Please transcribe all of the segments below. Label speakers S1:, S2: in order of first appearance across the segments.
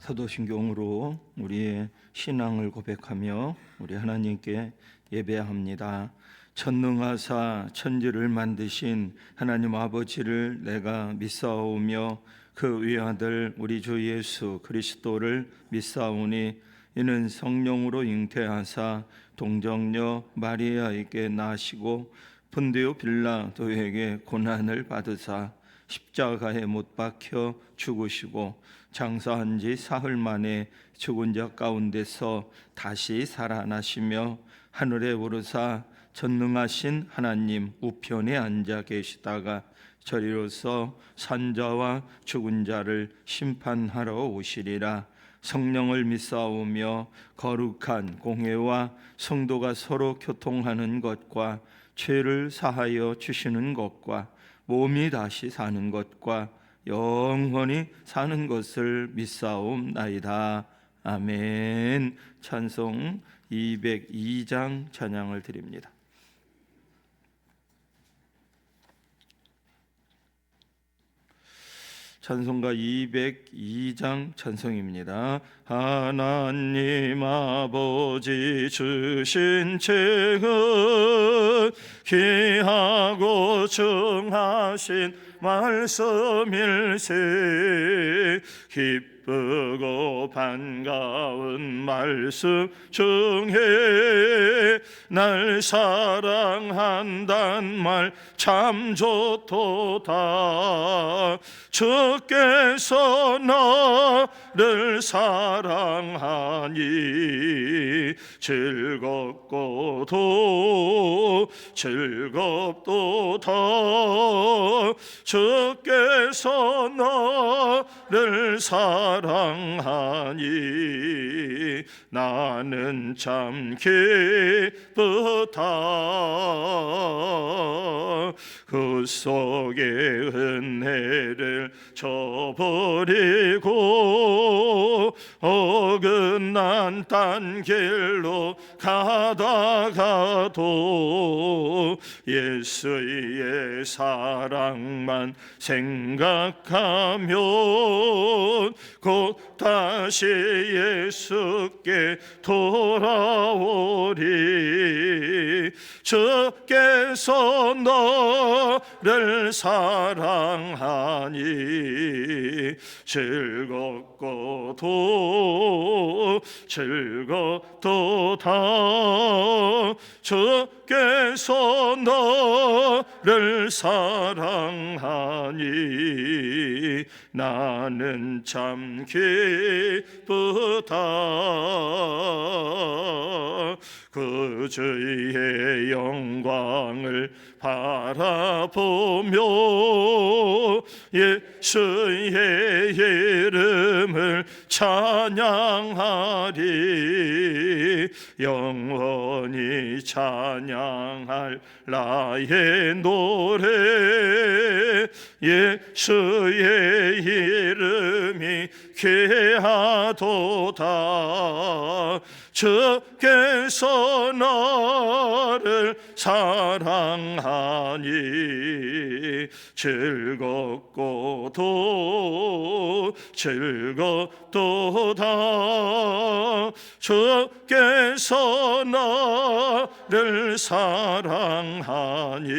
S1: 사도신경으로 우리의 신앙을 고백하며 우리 하나님께 예배합니다. 전능하사 천지를 만드신 하나님 아버지를 내가 믿사오며 그 외아들 우리 주 예수 그리스도를 믿사오니 이는 성령으로 잉태하사 동정녀 마리아에게 나시고 본디오 빌라도에게 고난을 받으사 십자가에 못 박혀 죽으시고 장사한 지 사흘 만에 죽은 자 가운데서 다시 살아나시며 하늘에 오르사 전능하신 하나님 우편에 앉아 계시다가 저리로서 산자와 죽은 자를 심판하러 오시리라. 성령을 믿사오며 거룩한 공회와 성도가 서로 교통하는 것과 죄를 사하여 주시는 것과 몸이 다시 사는 것과 영원히 사는 것을 믿사옵나이다. 아멘. 찬송 202장 찬양을 드립니다. 찬송가 202장 찬송입니다. 하나님 아버지 주신 책은 귀하고 정하신 말씀일세. 기쁘고 반가운 말씀 중에 날 사랑한단 말 참 좋도다. 주께서 나를 사랑하니 즐겁고도 즐겁도다. 주께서 나를 사랑하니 나는 참 기쁘다. 그 속에 은혜를 저버리고 어긋난 딴 길로 가다가도 예수의 사랑만 생각하면 곧 다시 예수께 돌아오리. 주께서 너를 사랑하니 즐겁고도 즐겁도다. 주께서 너를 사랑하니 나는 참 기쁘다. 그 주의 영광을 바라보며 예수의 이름을 찬양하리. 영원히 찬양할 나의 노래. 예수의 이름이 귀하도다. 주께서 나를 사랑하니 즐겁고도 즐겁도다. 주께서 나를 사랑하니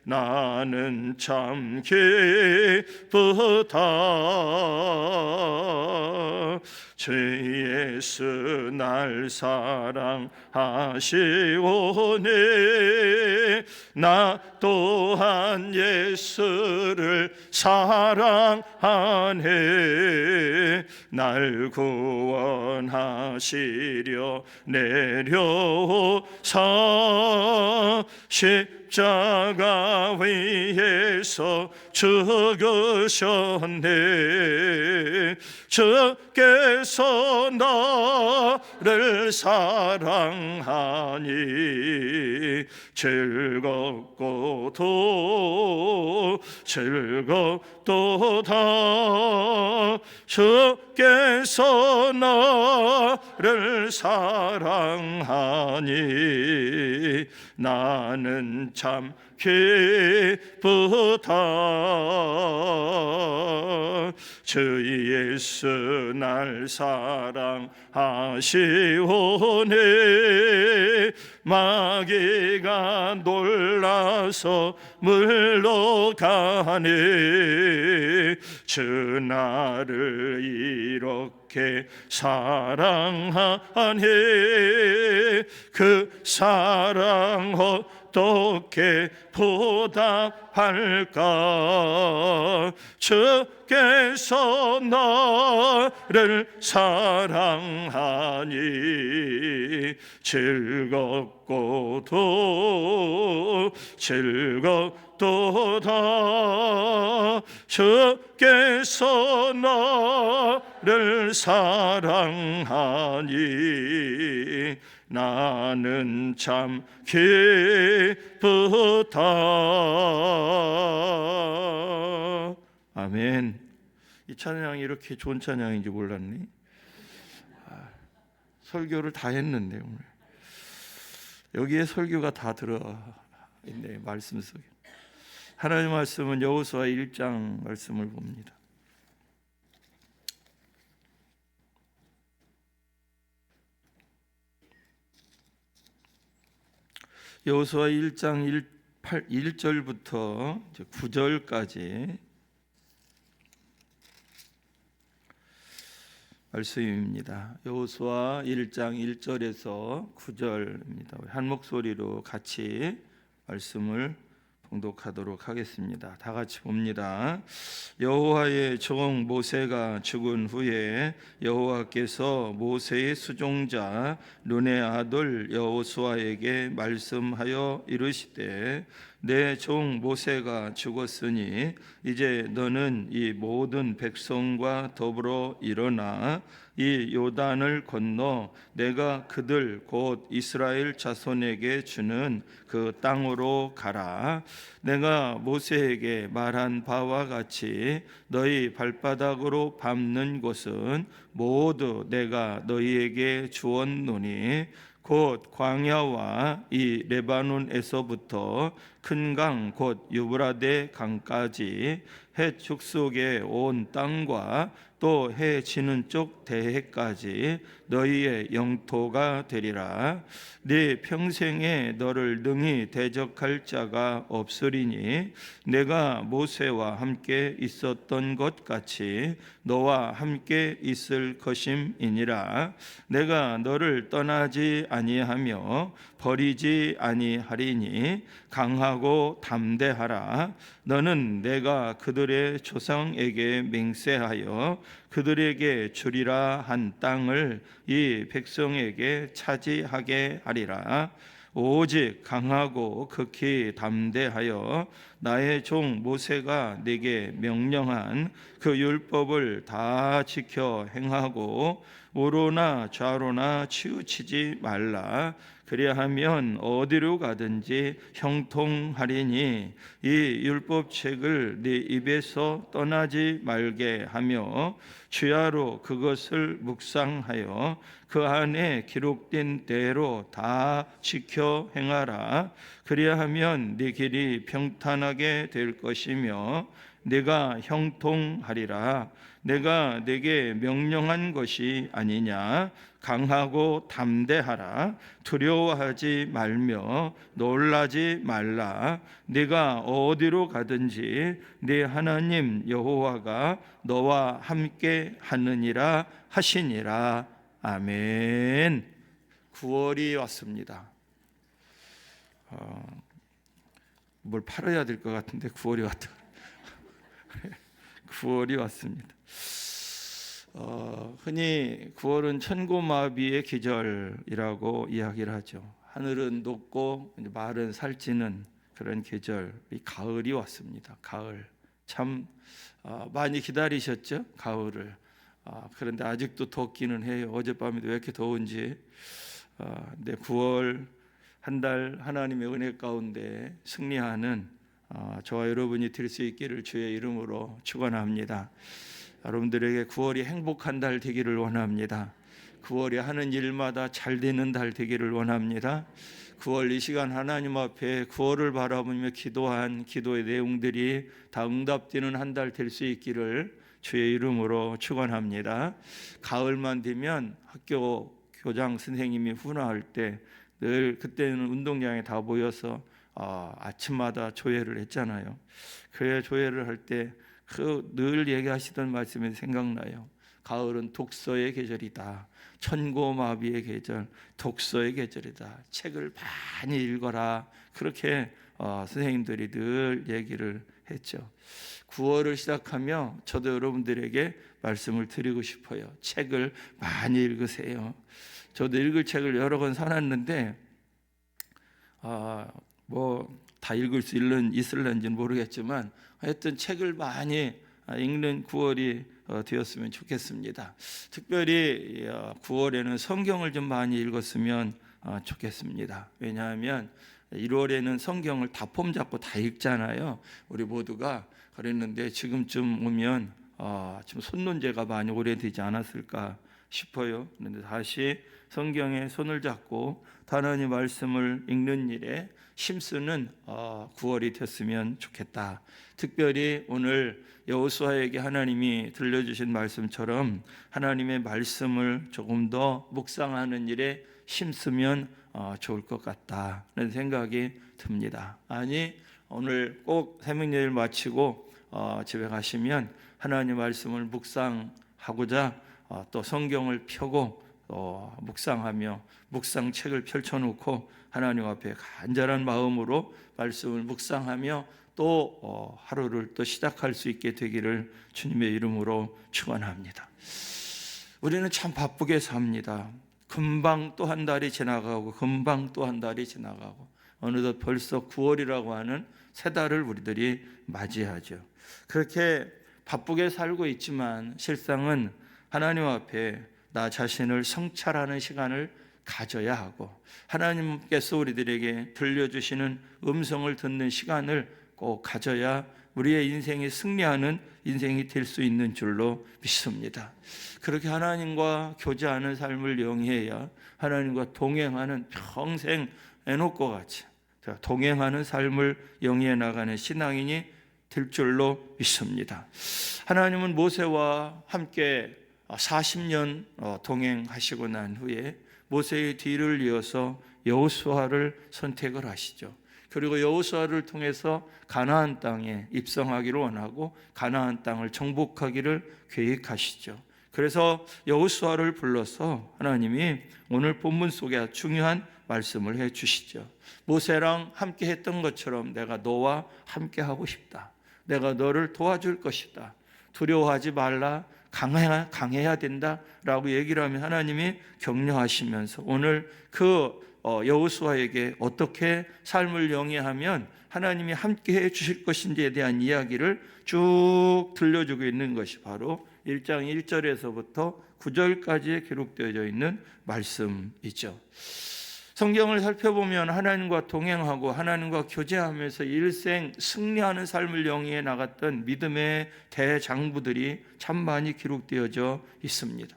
S1: 나는 참 기쁘다. 주 예수 날 사랑하시오니 나 또한 예수를 사랑하네. 날 구원하시려 내려오사 십자가 위에서 죽으셨네. 주께서 나를 사랑하니 즐겁고도 즐겁도다. 주께서 나를 사랑하니 나는 참 참 기쁘다. 주 예수 날 사랑하시오네. 마귀가 놀라서 물러가네. 주 나를 이렇게 사랑하네. 그 사랑 어떻게 보답할까? 주께서 나를 사랑하니 즐겁고도 즐겁도다. 주께서 나를 사랑하니 나는 참 기쁘다. 아멘. 이 찬양이 이렇게 좋은 찬양인지 몰랐네. 설교를 다 했는데 오늘 여기에 설교가 다 들어있네. 말씀 속에 하나님의 말씀은 여호수아 1장 말씀을 봅니다. 여호수아 1장 1절부터 9절까지 말씀입니다. 여호수아 1장 1절에서 9절입니다. 한 목소리로 같이 말씀을 봉독하도록 하겠습니다. 다 같이 봅니다. 여호와의 종 모세가 죽은 후에 여호와께서 모세의 수종자 눈의 아들 여호수아에게 말씀하여 이르시되 내 종 모세가 죽었으니 이제 너는 이 모든 백성과 더불어 일어나 이 요단을 건너 내가 그들 곧 이스라엘 자손에게 주는 그 땅으로 가라. 내가 모세에게 말한 바와 같이 너희 발바닥으로 밟는 곳은 모두 내가 너희에게 주었노니 곧 광야와 이 레바논에서부터 큰 강 곧 유브라데 강까지 해 축속에 온 땅과 또 해 지는 쪽 대해까지 너희의 영토가 되리라. 네 평생에 너를 능히 대적할 자가 없으리니 내가 모세와 함께 있었던 것 같이 너와 함께 있을 것임이니라. 내가 너를 떠나지 아니하며 버리지 아니하리니 강하고 담대하라. 너는 내가 그들의 조상에게 맹세하여 그들에게 주리라 한 땅을 이 백성에게 차지하게 하리라. 오직 강하고 극히 담대하여 나의 종 모세가 네게 명령한 그 율법을 다 지켜 행하고 우로나 좌로나 치우치지 말라. 그리하면 어디로 가든지 형통하리니 이 율법책을 네 입에서 떠나지 말게 하며 주야로 그것을 묵상하여 그 안에 기록된 대로 다 지켜 행하라. 그리하면 네 길이 평탄하게 될 것이며 네가 형통하리라. 내가 네게 명령한 것이 아니냐. 강하고 담대하라. 두려워하지 말며 놀라지 말라. 네가 어디로 가든지 네 하나님 여호와가 너와 함께 하느니라 하시니라. 아멘. 9월이 왔습니다. 뭘 팔아야 될 것 같은데 9월이 왔다. 9월이 왔습니다. 흔히 9월은 천고마비의 계절이라고 이야기를 하죠. 하늘은 높고 말은 살찌는 그런 계절, 가을이 왔습니다. 가을 참 많이 기다리셨죠? 가을을. 그런데 아직도 덥기는 해요. 어젯밤에도 왜 이렇게 더운지. 근데 9월 한 달 하나님의 은혜 가운데 승리하는 저와 여러분이 될 수 있기를 주의 이름으로 축원합니다. 여러분들에게 9월이 행복한 달 되기를 원합니다. 9월에 하는 일마다 잘 되는 달 되기를 원합니다. 9월 이 시간 하나님 앞에 9월을 바라보며 기도한 기도의 내용들이 다 응답되는 한 달 될 수 있기를 주의 이름으로 축원합니다. 가을만 되면 학교 교장 선생님이 훈화할 때 늘 그때는 운동장에 다 모여서 아침마다 조회를 했잖아요. 그 조회를 할 때 그 늘 얘기하시던 말씀이 생각나요. 가을은 독서의 계절이다. 천고마비의 계절, 독서의 계절이다. 책을 많이 읽어라. 그렇게 선생님들이 늘 얘기를 했죠. 9월을 시작하며 저도 여러분들에게 말씀을 드리고 싶어요. 책을 많이 읽으세요. 저도 읽을 책을 여러 권 사놨는데 다 읽을 수 있을는지는 모르겠지만 하여튼 책을 많이 읽는 9월이 되었으면 좋겠습니다. 특별히 9월에는 성경을 좀 많이 읽었으면 좋겠습니다. 왜냐하면 1월에는 성경을 다 폼 잡고 다 읽잖아요. 우리 모두가 그랬는데 지금쯤 오면 좀 손논제가 많이 오래되지 않았을까 싶어요. 그런데 다시 성경에 손을 잡고 하나님 말씀을 읽는 일에 힘쓰는 9월이 됐으면 좋겠다. 특별히 오늘 여호수아에게 하나님이 들려주신 말씀처럼 하나님의 말씀을 조금 더 묵상하는 일에 힘쓰면 좋을 것 같다는 생각이 듭니다. 아니 오늘 꼭 새벽예배를 마치고 집에 가시면 하나님 말씀을 묵상하고자 또 성경을 펴고 묵상하며 묵상책을 펼쳐놓고 하나님 앞에 간절한 마음으로 말씀을 묵상하며 또 하루를 또 시작할 수 있게 되기를 주님의 이름으로 축원합니다. 우리는 참 바쁘게 삽니다. 금방 또 한 달이 지나가고 금방 또 한 달이 지나가고 어느덧 벌써 9월이라고 하는 새 달을 우리들이 맞이하죠. 그렇게 바쁘게 살고 있지만 실상은 하나님 앞에 나 자신을 성찰하는 시간을 가져야 하고 하나님께서 우리들에게 들려주시는 음성을 듣는 시간을 꼭 가져야 우리의 인생이 승리하는 인생이 될 수 있는 줄로 믿습니다. 그렇게 하나님과 교제하는 삶을 영위해야 하나님과 동행하는 평생 에녹과 같이 동행하는 삶을 영위해 나가는 신앙인이 될 줄로 믿습니다. 하나님은 모세와 함께 40년 동행하시고 난 후에 모세의 뒤를 이어서 여호수아를 선택을 하시죠. 그리고 여호수아를 통해서 가나안 땅에 입성하기를 원하고 가나안 땅을 정복하기를 계획하시죠. 그래서 여호수아를 불러서 하나님이 오늘 본문 속에 중요한 말씀을 해 주시죠. 모세랑 함께 했던 것처럼 내가 너와 함께 하고 싶다. 내가 너를 도와줄 것이다. 두려워하지 말라. 강해야 된다라고 얘기를 하면 하나님이 격려하시면서 오늘 그 여호수아에게 어떻게 삶을 영위하면 하나님이 함께해 주실 것인지에 대한 이야기를 쭉 들려주고 있는 것이 바로 1장 1절에서부터 9절까지 기록되어 있는 말씀이죠. 성경을 살펴보면 하나님과 동행하고 하나님과 교제하면서 일생 승리하는 삶을 영위해 나갔던 믿음의 대장부들이 참 많이 기록되어져 있습니다.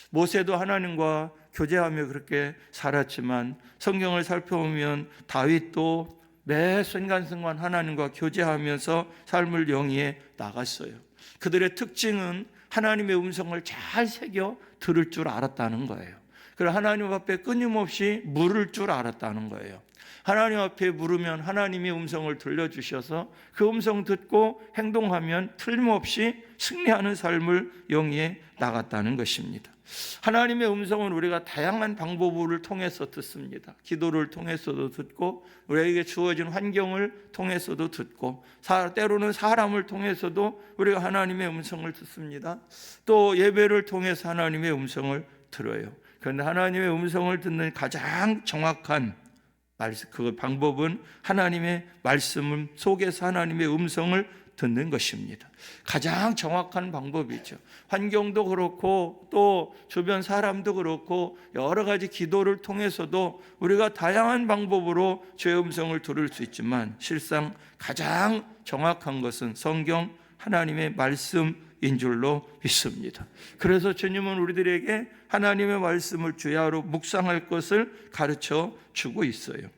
S1: 모세도 하나님과 교제하며 그렇게 살았지만 성경을 살펴보면 다윗도 매 순간순간 하나님과 교제하면서 삶을 영위해 나갔어요. 그들의 특징은 하나님의 음성을 잘 새겨 들을 줄 알았다는 거예요. 그리고 하나님 앞에 끊임없이 물을 줄 알았다는 거예요. 하나님 앞에 물으면 하나님의 음성을 들려주셔서 그 음성 듣고 행동하면 틀림없이 승리하는 삶을 영위해 나갔다는 것입니다. 하나님의 음성은 우리가 다양한 방법을 통해서 듣습니다. 기도를 통해서도 듣고 우리에게 주어진 환경을 통해서도 듣고 때로는 사람을 통해서도 우리가 하나님의 음성을 듣습니다. 또 예배를 통해서 하나님의 음성을 들어요. 그런데 하나님의 음성을 듣는 가장 정확한 그 방법은 하나님의 말씀 속에서 하나님의 음성을 듣는 것입니다. 가장 정확한 방법이죠. 환경도 그렇고 또 주변 사람도 그렇고 여러 가지 기도를 통해서도 우리가 다양한 방법으로 주의 음성을 들을 수 있지만 실상 가장 정확한 것은 성경 하나님의 말씀이 말씀인 줄로 믿습니다. 그래서 주님은 우리들에게 하나님의 말씀을 주야로 묵상할 것을 가르쳐 주고 있어요.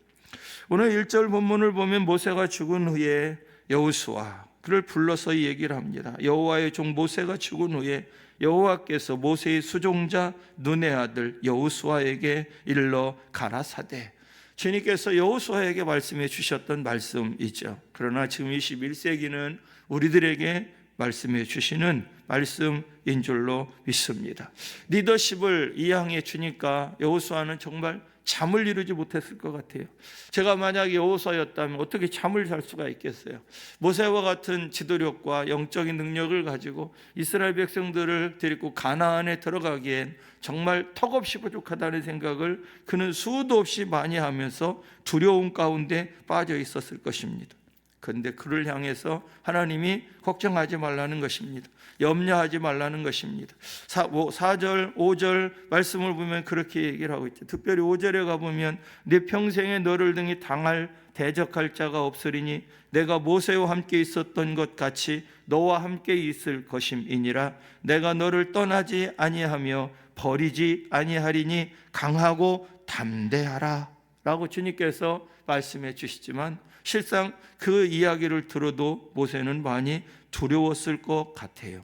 S1: 오늘 1절 본문을 보면 모세가 죽은 후에 여호수아 그를 불러서 이 얘기를 합니다. 여호와의 종 모세가 죽은 후에 여호와께서 모세의 수종자 눈의 아들 여호수아에게 일러 가라사대, 주님께서 여호수아에게 말씀해 주셨던 말씀이죠. 그러나 지금 21세기는 우리들에게 말씀해 주시는 말씀인 줄로 믿습니다. 리더십을 이 향해 주니까 여호수아는 정말 잠을 이루지 못했을 것 같아요. 제가 만약에 여호수아였다면 어떻게 잠을 잘 수가 있겠어요? 모세와 같은 지도력과 영적인 능력을 가지고 이스라엘 백성들을 데리고 가나안에 들어가기엔 정말 턱없이 부족하다는 생각을 그는 수도 없이 많이 하면서 두려움 가운데 빠져 있었을 것입니다. 그런데 그를 향해서 하나님이 걱정하지 말라는 것입니다. 염려하지 말라는 것입니다. 4절, 5절 말씀을 보면 그렇게 얘기를 하고 있죠. 특별히 5절에 가보면 내 평생에 너를 등이 당할 대적할 자가 없으리니 내가 모세와 함께 있었던 것 같이 너와 함께 있을 것임이니라. 내가 너를 떠나지 아니하며 버리지 아니하리니 강하고 담대하라 라고 주님께서 말씀해 주시지만 실상 그 이야기를 들어도 모세는 많이 두려웠을 것 같아요.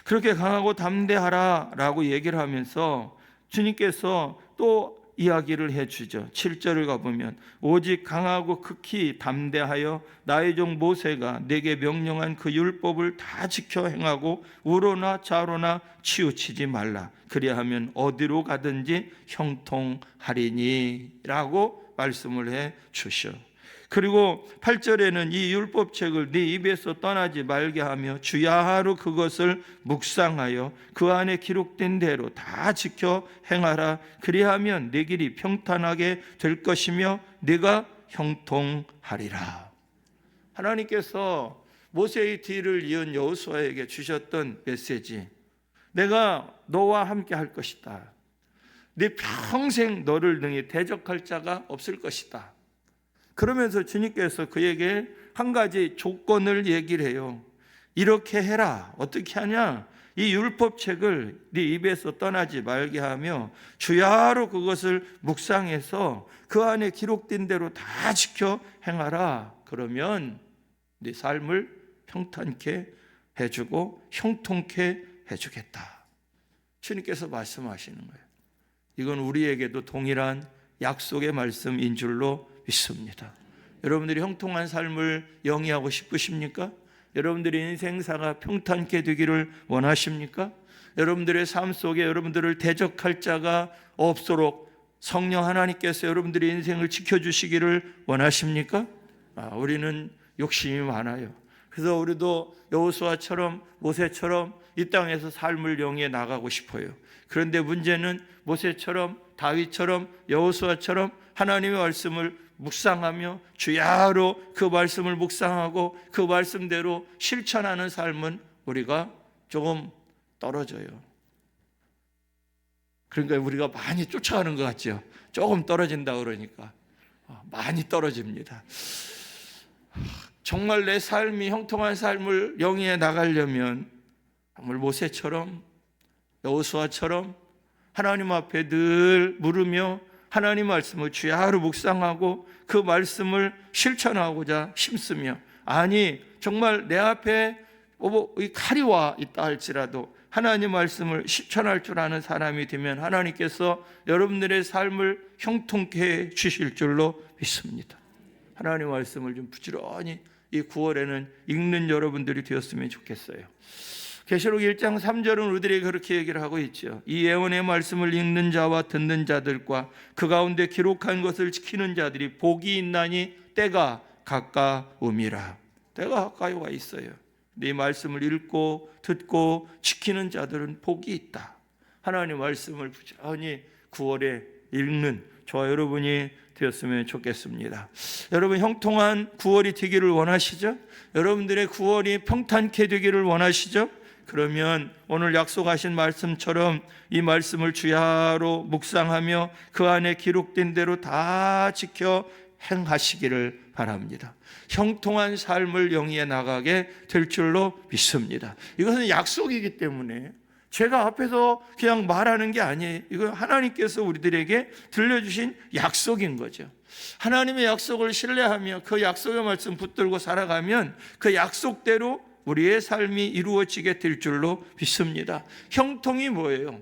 S1: 그렇게 강하고 담대하라라고 얘기를 하면서 주님께서 또 이야기를 해주죠. 7절을 가보면 오직 강하고 극히 담대하여 나의 종 모세가 내게 명령한 그 율법을 다 지켜 행하고 우로나 좌로나 치우치지 말라. 그리하면 어디로 가든지 형통하리니 라고 말씀을 해 주셔. 그리고 8절에는 이 율법책을 네 입에서 떠나지 말게 하며 주야하루 그것을 묵상하여 그 안에 기록된 대로 다 지켜 행하라. 그리하면 네 길이 평탄하게 될 것이며 네가 형통하리라. 하나님께서 모세의 뒤를 이은 여호수아에게 주셨던 메시지, 내가 너와 함께 할 것이다. 네 평생 너를 등에 대적할 자가 없을 것이다. 그러면서 주님께서 그에게 한 가지 조건을 얘기를 해요. 이렇게 해라. 어떻게 하냐? 이 율법책을 네 입에서 떠나지 말게 하며 주야로 그것을 묵상해서 그 안에 기록된 대로 다 지켜 행하라. 그러면 네 삶을 평탄케 해주고 형통케 해주겠다. 주님께서 말씀하시는 거예요. 이건 우리에게도 동일한 약속의 말씀인 줄로 믿습니다. 여러분들이 형통한 삶을 영위하고 싶으십니까? 여러분들의 인생사가 평탄케 되기를 원하십니까? 여러분들의 삶 속에 여러분들을 대적할 자가 없도록 성령 하나님께서 여러분들의 인생을 지켜주시기를 원하십니까? 우리는 욕심이 많아요. 그래서 우리도 여호수아처럼 모세처럼 이 땅에서 삶을 영위해 나가고 싶어요. 그런데 문제는 모세처럼 다윗처럼 여호수아처럼 하나님의 말씀을 묵상하며 주야로 그 말씀을 묵상하고 그 말씀대로 실천하는 삶은 우리가 조금 떨어져요. 그러니까 우리가 많이 쫓아가는 것 같죠. 조금 떨어진다 그러니까 많이 떨어집니다. 정말 내 삶이 형통한 삶을 영위해 나가려면 정말 모세처럼 여호수아처럼 하나님 앞에 늘 물으며 하나님 말씀을 주야로 묵상하고 그 말씀을 실천하고자 힘쓰며, 아니 정말 내 앞에 이 칼이 와 있다 할지라도 하나님 말씀을 실천할 줄 아는 사람이 되면 하나님께서 여러분들의 삶을 형통케 해 주실 줄로 믿습니다. 하나님 말씀을 좀 부지런히 이 9월에는 읽는 여러분들이 되었으면 좋겠어요. 계시록 1장 3절은 우리들에게 그렇게 얘기를 하고 있죠. 이 예언의 말씀을 읽는 자와 듣는 자들과 그 가운데 기록한 것을 지키는 자들이 복이 있나니 때가 가까움이라. 때가 가까이 와 있어요. 네 말씀을 읽고 듣고 지키는 자들은 복이 있다. 하나님 말씀을 부지런히 9월에 읽는 저와 여러분이 되었으면 좋겠습니다. 여러분 형통한 9월이 되기를 원하시죠? 여러분들의 9월이 평탄케 되기를 원하시죠? 그러면 오늘 약속하신 말씀처럼 이 말씀을 주야로 묵상하며 그 안에 기록된 대로 다 지켜 행하시기를 바랍니다. 형통한 삶을 영위해 나가게 될 줄로 믿습니다. 이것은 약속이기 때문에 제가 앞에서 그냥 말하는 게 아니에요. 이거 하나님께서 우리들에게 들려주신 약속인 거죠. 하나님의 약속을 신뢰하며 그 약속의 말씀 붙들고 살아가면 그 약속대로 우리의 삶이 이루어지게 될 줄로 믿습니다. 형통이 뭐예요?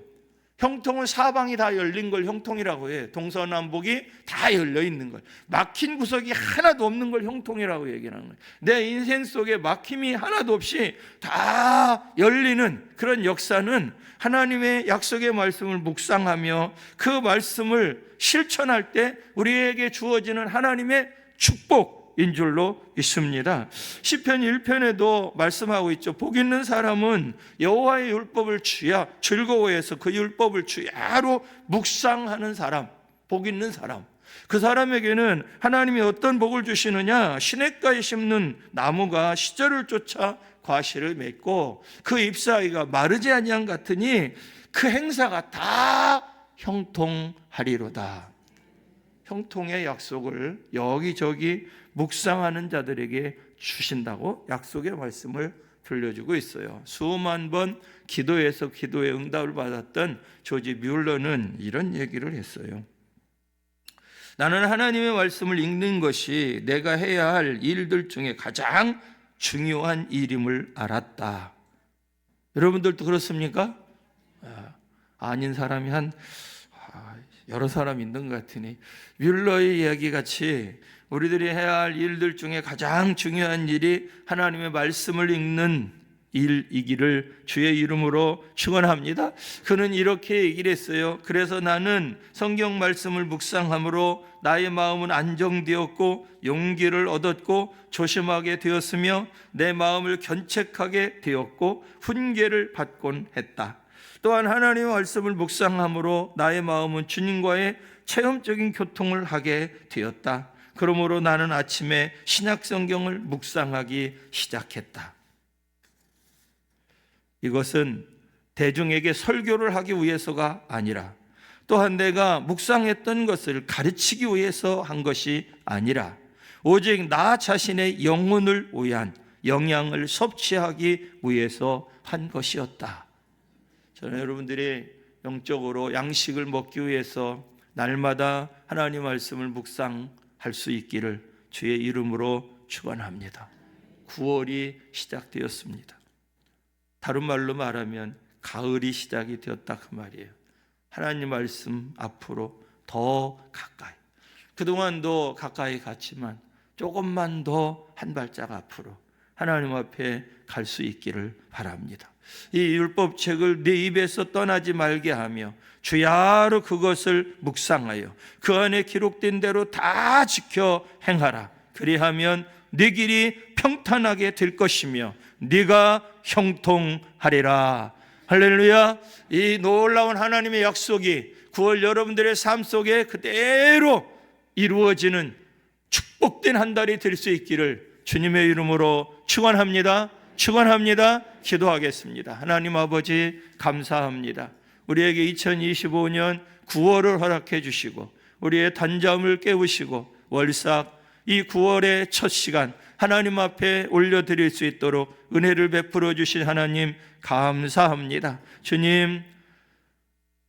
S1: 형통은 사방이 다 열린 걸 형통이라고 해요. 동서남북이 다 열려 있는 걸, 막힌 구석이 하나도 없는 걸 형통이라고 얘기하는 거예요. 내 인생 속에 막힘이 하나도 없이 다 열리는 그런 역사는 하나님의 약속의 말씀을 묵상하며 그 말씀을 실천할 때 우리에게 주어지는 하나님의 축복인 줄로 있습니다. 시편 1편에도 말씀하고 있죠. 복 있는 사람은 여호와의 율법을 주야 즐거워해서 그 율법을 주야로 묵상하는 사람, 복 있는 사람. 그 사람에게는 하나님이 어떤 복을 주시느냐? 시냇가에 심는 나무가 시절을 쫓아 과실을 맺고 그 잎사귀가 마르지 아니한 같으니 그 행사가 다 형통하리로다. 형통의 약속을 여기저기 묵상하는 자들에게 주신다고 약속의 말씀을 들려주고 있어요. 수만 번 기도해서 기도의 응답을 받았던 조지 뮬러는 이런 얘기를 했어요. 나는 하나님의 말씀을 읽는 것이 내가 해야 할 일들 중에 가장 중요한 일임을 알았다. 여러분들도 그렇습니까? 아닌 사람이 여러 사람 있는 것 같으니 뮬러의 이야기 같이 우리들이 해야 할 일들 중에 가장 중요한 일이 하나님의 말씀을 읽는 일이기를 주의 이름으로 축원합니다. 그는 이렇게 얘기를 했어요. 그래서 나는 성경 말씀을 묵상함으로 나의 마음은 안정되었고 용기를 얻었고 조심하게 되었으며 내 마음을 견책하게 되었고 훈계를 받곤 했다. 또한 하나님의 말씀을 묵상함으로 나의 마음은 주님과의 체험적인 교통을 하게 되었다. 그러므로 나는 아침에 신약 성경을 묵상하기 시작했다. 이것은 대중에게 설교를 하기 위해서가 아니라 또한 내가 묵상했던 것을 가르치기 위해서 한 것이 아니라 오직 나 자신의 영혼을 위한 영양을 섭취하기 위해서 한 것이었다. 저는 여러분들이 영적으로 양식을 먹기 위해서 날마다 하나님 말씀을 묵상할 수 있기를 주의 이름으로 축원합니다. 9월이 시작되었습니다. 다른 말로 말하면 가을이 시작이 되었다 그 말이에요. 하나님 말씀 앞으로 더 가까이, 그동안도 가까이 갔지만 조금만 더 한 발짝 앞으로 하나님 앞에 갈 수 있기를 바랍니다. 이 율법책을 네 입에서 떠나지 말게 하며 주야로 그것을 묵상하여 그 안에 기록된 대로 다 지켜 행하라. 그리하면 네 길이 평탄하게 될 것이며 네가 형통하리라. 할렐루야. 이 놀라운 하나님의 약속이 9월 여러분들의 삶 속에 그대로 이루어지는 축복된 한 달이 될 수 있기를 주님의 이름으로 축원합니다. 축원합니다. 기도하겠습니다. 하나님 아버지 감사합니다. 우리에게 2025년 9월을 허락해 주시고 우리의 단잠을 깨우시고 월삭 이 9월의 첫 시간 하나님 앞에 올려드릴 수 있도록 은혜를 베풀어 주신 하나님 감사합니다. 주님,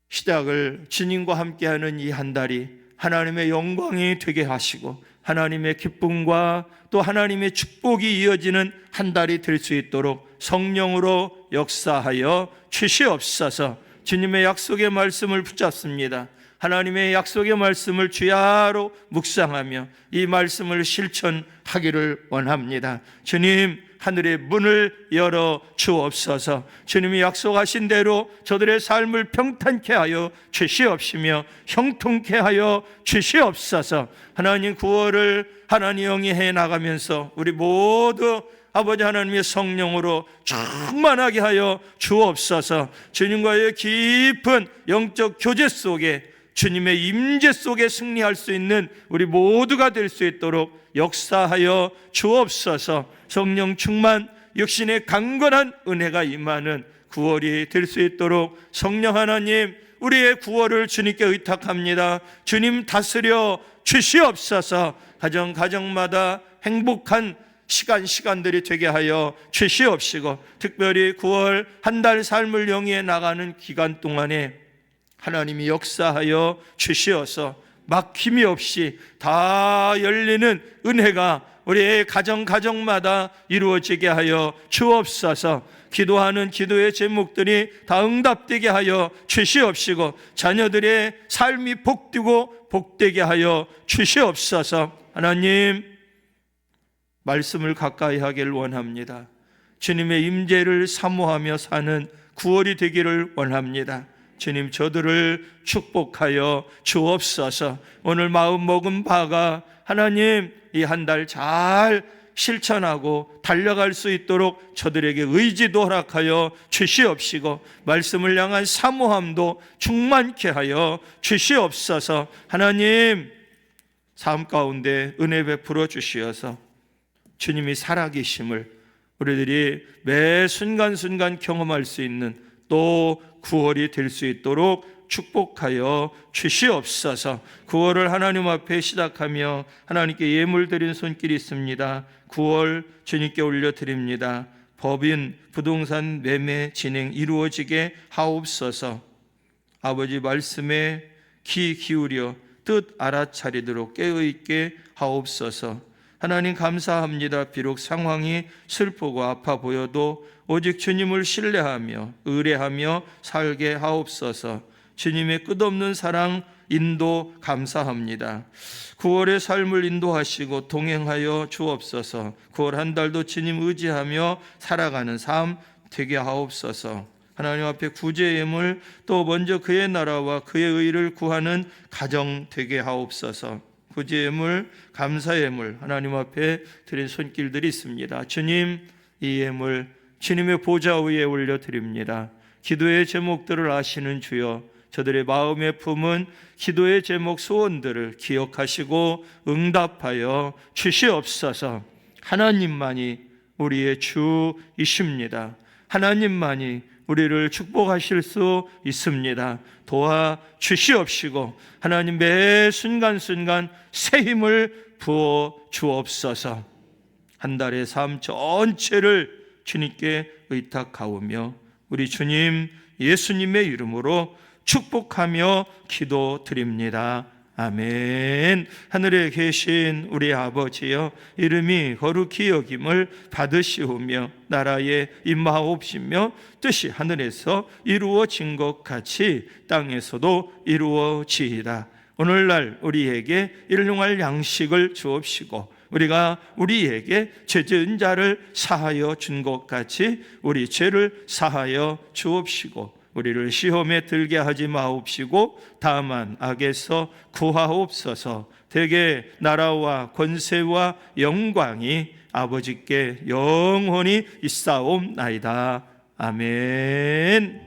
S1: 시작을 주님과 함께하는 이 한 달이 하나님의 영광이 되게 하시고 하나님의 기쁨과 또 하나님의 축복이 이어지는 한 달이 될 수 있도록 성령으로 역사하여 주시옵소서. 주님의 약속의 말씀을 붙잡습니다. 하나님의 약속의 말씀을 주야로 묵상하며 이 말씀을 실천하기를 원합니다. 주님, 하늘의 문을 열어 주옵소서. 주님이 약속하신 대로 저들의 삶을 평탄케 하여 주시옵시며 형통케 하여 주시옵소서. 하나님 9월을 하나님 영위해 나가면서 우리 모두 아버지 하나님의 성령으로 충만하게 하여 주옵소서. 주님과의 깊은 영적 교제 속에 주님의 임재 속에 승리할 수 있는 우리 모두가 될 수 있도록 역사하여 주옵소서. 성령 충만, 육신의 강건한 은혜가 임하는 9월이 될 수 있도록 성령 하나님 우리의 구원을 주님께 의탁합니다. 주님 다스려 주시옵소서. 가정마다 행복한 시간들이 되게 하여 주시옵시고, 특별히 9월 한 달 삶을 영위해 나가는 기간 동안에 하나님이 역사하여 주시어서 막힘이 없이 다 열리는 은혜가 우리의 가정마다 이루어지게 하여 주옵소서. 기도하는 기도의 제목들이 다 응답되게 하여 주시옵시고, 자녀들의 삶이 복되고 복되게 하여 주시옵소서. 하나님, 말씀을 가까이 하길 원합니다. 주님의 임재를 사모하며 사는 9월이 되기를 원합니다. 주님, 저들을 축복하여 주옵소서. 오늘 마음 먹은 바가 하나님 이 한 달 잘 실천하고 달려갈 수 있도록 저들에게 의지도 허락하여 주시옵시고, 말씀을 향한 사모함도 충만케 하여 주시옵소서. 하나님, 삶 가운데 은혜 베풀어 주시어서 주님이 살아계심을 우리들이 매 순간순간 경험할 수 있는 또 9월이 될 수 있도록 축복하여 주시옵소서. 9월을 하나님 앞에 시작하며 하나님께 예물 드린 손길이 있습니다. 9월 주님께 올려드립니다. 법인 부동산 매매 진행 이루어지게 하옵소서. 아버지 말씀에 귀 기울여 뜻 알아차리도록 깨어있게 하옵소서. 하나님 감사합니다. 비록 상황이 슬프고 아파 보여도 오직 주님을 신뢰하며 의뢰하며 살게 하옵소서. 주님의 끝없는 사랑 인도 감사합니다. 9월의 삶을 인도하시고 동행하여 주옵소서. 9월 한 달도 주님 의지하며 살아가는 삶 되게 하옵소서. 하나님 앞에 구제 예물, 또 먼저 그의 나라와 그의 의를 구하는 가정 되게 하옵소서. 구제 예물, 감사 예물 하나님 앞에 드린 손길들이 있습니다. 주님, 이 예물 주님의 보좌 위에 올려드립니다. 기도의 제목들을 아시는 주여, 저들의 마음에 품은 기도의 제목 소원들을 기억하시고 응답하여 주시옵소서. 하나님만이 우리의 주이십니다. 하나님만이 우리를 축복하실 수 있습니다. 도와 주시옵시고 하나님 매 순간순간 새 힘을 부어 주옵소서. 한 달의 삶 전체를 주님께 의탁하오며 우리 주님 예수님의 이름으로 축복하며 기도드립니다. 아멘. 하늘에 계신 우리 아버지여, 이름이 거룩히 여김을 받으시오며 나라에 임하옵시며 뜻이 하늘에서 이루어진 것 같이 땅에서도 이루어지이다. 오늘날 우리에게 일용할 양식을 주옵시고 우리가 우리에게 죄 지은 자를 사하여 준 것 같이 우리 죄를 사하여 주옵시고 우리를 시험에 들게 하지 마옵시고 다만 악에서 구하옵소서. 대개 나라와 권세와 영광이 아버지께 영원히 있사옵나이다. 아멘.